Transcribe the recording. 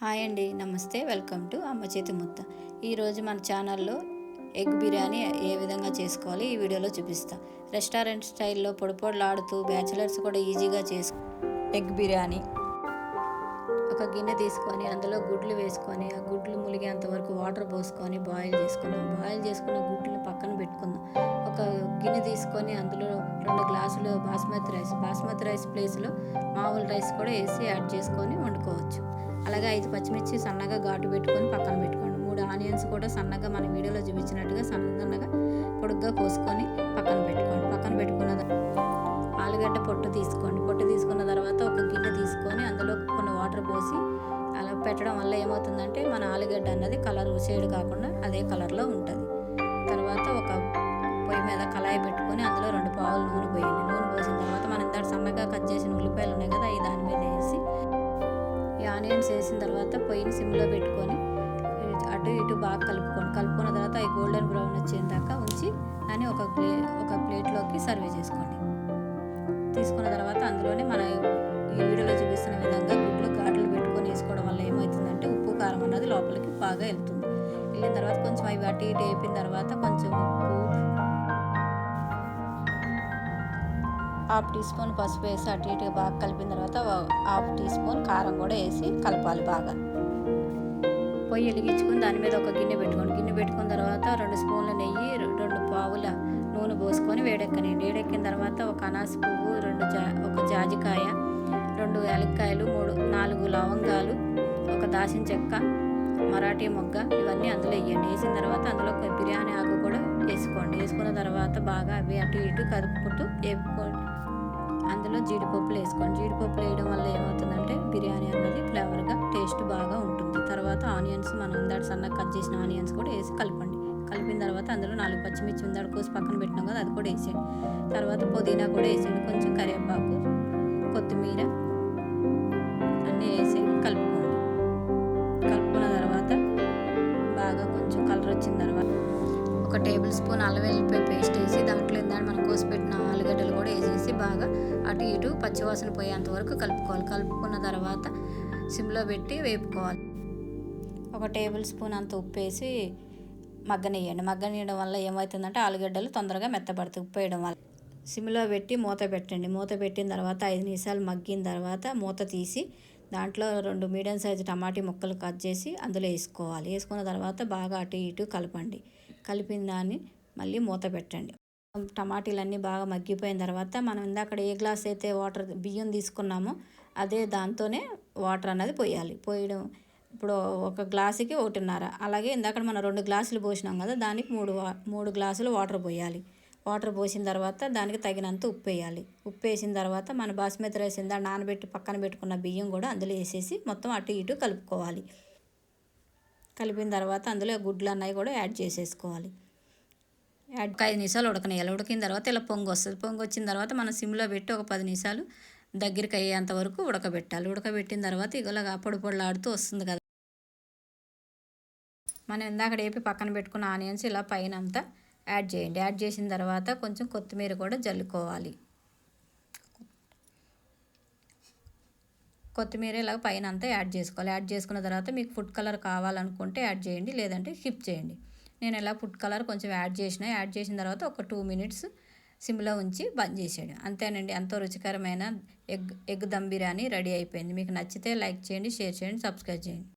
Hi అండి, నమస్తే. Welcome to అమ్మ చేతి ముద్ద. ఈరోజు మన ఛానల్లో ఎగ్ బిర్యానీ ఏ విధంగా చేసుకోవాలి ఈ వీడియోలో చూపిస్తా. రెస్టారెంట్ స్టైల్లో పొడిపొడలాడుతూ బ్యాచిలర్స్ కూడా ఈజీగా ఎగ్ బిర్యానీ. ఒక గిన్నె తీసుకొని అందులో గుడ్లు వేసుకొని ఆ గుడ్లు ములిగేంత వరకు వాటర్ పోసుకొని బాయిల్ చేసుకుందాం. బాయిల్ చేసుకున్న గుడ్లు పక్కన పెట్టుకుందాం. ఒక గిన్నె తీసుకొని అందులో 2 గ్లాసులు బాస్మతి రైస్ ప్లేస్లో మామూలు రైస్ కూడా వేసి యాడ్ చేసుకొని వండుకోవచ్చు. అలాగే 5 పచ్చిమిర్చి సన్నగా ఘాటు పెట్టుకొని పక్కన పెట్టుకోండి. 3 ఆనియన్స్ కూడా సన్నగా మన వీడియోలో చూపించినట్టుగా సన్నగా పొడుగ్గా కోసుకొని పక్కన పెట్టుకోండి. పక్కన పెట్టుకున్న ఆలుగడ్డ పొట్టు తీసుకోండి. పొట్టు తీసుకున్న తర్వాత ఒక గిన్నె తీసుకొని అందులో కొన్ని వాటర్ పోసి అలా పెట్టడం వల్ల ఏమవుతుందంటే మన ఆలుగడ్డ అన్నది కలర్ షేడ్ కాకుండా అదే కలర్లో ఉంటుంది. తర్వాత ఒక పొయ్యి మీద కళాయి పెట్టుకొని అందులో 2 పావులు నూనె పోయండి. నూనె పోసిన తర్వాత మనం ఇందాక సన్నగా కట్ చేసిన ఉల్లిపాయలు ఉన్నాయి కదా, అవి దాని మీద వేసి ఈ ఆనియన్స్ వేసిన తర్వాత పొయ్యిని సిమ్లో పెట్టుకొని అటు ఇటు బాగా కలుపుకున్న తర్వాత అవి గోల్డెన్ బ్రౌన్ వచ్చేదాకా ఉంచి దాన్ని ఒక ప్లేట్లోకి సర్వ్ చేసుకోండి. తీసుకున్న తర్వాత అందులోనే మన ఈ వీడియోలో చూపిస్తున్న విధంగా గుడ్లు ఘాట్లు పెట్టుకొని వేసుకోవడం వల్ల ఏమవుతుందంటే ఉప్పు కారం అన్నది లోపలికి బాగా వెళ్తుంది. వెళ్ళిన తర్వాత కొంచెం అవి అటు ఇటు వేపిన తర్వాత కొంచెం ఉప్పు, 1/2 టీ స్పూన్ పసుపు వేసి అటు ఇటు బాగా కలిపిన తర్వాత 1/2 టీ స్పూన్ కారం కూడా వేసి కలపాలి బాగా. పొయ్యి వెలిగించుకొని దాని మీద ఒక గిన్నె పెట్టుకోండి. గిన్నె పెట్టుకున్న తర్వాత 2 స్పూన్ల నెయ్యి, 2 పావుల నూనె పోసుకొని వేడెక్కనండి. వేడెక్కిన తర్వాత ఒక అనాస పువ్వు, ఒక జాజికాయ, 2 యాలక్కాయలు, 4 లవంగాలు, ఒక దాల్చిన చెక్క, మరాఠీ మొగ్గ ఇవన్నీ అందులో వేయండి. వేసిన తర్వాత అందులో బిర్యానీ ఆకు కూడా వేసుకోండి. వేసుకున్న తర్వాత బాగా అవి అటు ఇటు కలుపుకుంటూ వేపుకోండి. అందులో జీడిపప్పులు వేసుకోండి. జీడిపప్పులు వేయడం వల్ల ఏమవుతుందంటే బిర్యానీ అన్నది ఫ్లేవర్గా టేస్ట్ బాగా ఉంటుంది. తర్వాత ఆనియన్స్ మనం ఇందాక సన్నగా కట్ చేసిన ఆనియన్స్ కూడా వేసి కలపండి. కలిపిన తర్వాత అందులో 4 పచ్చిమిర్చి ఇందాక కోసి పక్కన పెట్టినాం కదా, అది కూడా వేసేయండి. తర్వాత పుదీనా కూడా వేసేయండి. కొంచెం కరివేపాకు, కొత్తిమీర అన్నీ వేసి కలుపుకోండి. కలుపుకున్న తర్వాత బాగా కొంచెం కలర్ వచ్చిన తర్వాత 1 టేబుల్ స్పూన్ అల్లం వెల్లిపాయ పేస్ట్ వేసి దాంట్లో ఏంటంటే మనం కోసిపెట్టిన ఆలుగడ్డలు కూడా వేసేసి బాగా అటు ఇటు పచ్చివాసన పోయేంత వరకు కలుపుకోవాలి. కలుపుకున్న తర్వాత సిమ్లో పెట్టి వేపుకోవాలి. 1 టేబుల్ స్పూన్ అంత ఉప్పు వేసి మగ్గనియండి. మగ్గనియడం వల్ల ఏమవుతుందంటే ఆలుగడ్డలు తొందరగా మెత్తపడతాయి ఉప్పు వేయడం వల్ల. సిమ్లో పెట్టి మూత పెట్టండి. మూత పెట్టిన తర్వాత 5 నిమిషాలు మగ్గిన తర్వాత మూత తీసి దాంట్లో 2 మీడియం సైజు టమాటీ ముక్కలు కట్ చేసి అందులో వేసుకోవాలి. వేసుకున్న తర్వాత బాగా అటు ఇటు కలపండి. కలిపిన దాన్ని మళ్ళీ మూత పెట్టండి. టమాటీలన్నీ బాగా మగ్గిపోయిన తర్వాత మనం ఇందాక ఏ గ్లాస్ అయితే బియ్యం తీసుకున్నామో అదే దాంతోనే వాటర్ అన్నది పోయడం. ఇప్పుడు 1 గ్లాసుకి 1.5. అలాగే ఇందాక మనం 2 గ్లాసులు పోసినాం కదా, దానికి 3 గ్లాసులు వాటర్ పోయాలి. వాటర్ పోసిన తర్వాత దానికి తగినంత ఉప్పు వేయాలి. ఉప్పు వేసిన తర్వాత మన బాస్మతి రైస్ ఇందా నానబెట్టి పక్కన పెట్టుకున్న బియ్యం కూడా అందులో వేసేసి మొత్తం అటు ఇటు కలుపుకోవాలి. కలిపిన తర్వాత అందులో గుడ్లు అన్నవి కూడా యాడ్ చేసేసుకోవాలి. ఒక 5 నిమిషాలు ఉడకనియాలి. ఉడికిన తర్వాత ఇలా పొంగు వస్తుంది. పొంగు వచ్చిన తర్వాత మనం సిమ్లో పెట్టి ఒక 10 నిమిషాలు దగ్గరికి అయ్యేంత వరకు ఉడకబెట్టాలి. ఉడకబెట్టిన తర్వాత ఇలాగా పొడిపొడలాడుతూ వస్తుంది కదా, మనం ఇందాక వేపి పక్కన పెట్టుకున్న ఆనియన్స్ ఇలా పైన అంతా యాడ్ చేయండి. యాడ్ చేసిన తర్వాత కొంచెం కొత్తిమీర కూడా జల్లుకోవాలి. కొత్తిమీర ఇలా పైన అంతా యాడ్ చేసుకోవాలి. యాడ్ చేసుకున్న తర్వాత మీకు ఫుడ్ కలర్ కావాలనుకుంటే యాడ్ చేయండి, లేదంటే స్కిప్ చేయండి. నేను ఇలా ఫుడ్ కలర్ కొంచెం యాడ్ చేసిన తర్వాత ఒక 2 మినిట్స్ సిమ్లో ఉంచి బంద్ చేసేయండి. అంతేనండి, ఎంతో రుచికరమైన ఎగ్ దమ్ బిర్యానీ రెడీ అయిపోయింది. మీకు నచ్చితే లైక్ చేయండి, షేర్ చేయండి, సబ్స్క్రైబ్ చేయండి.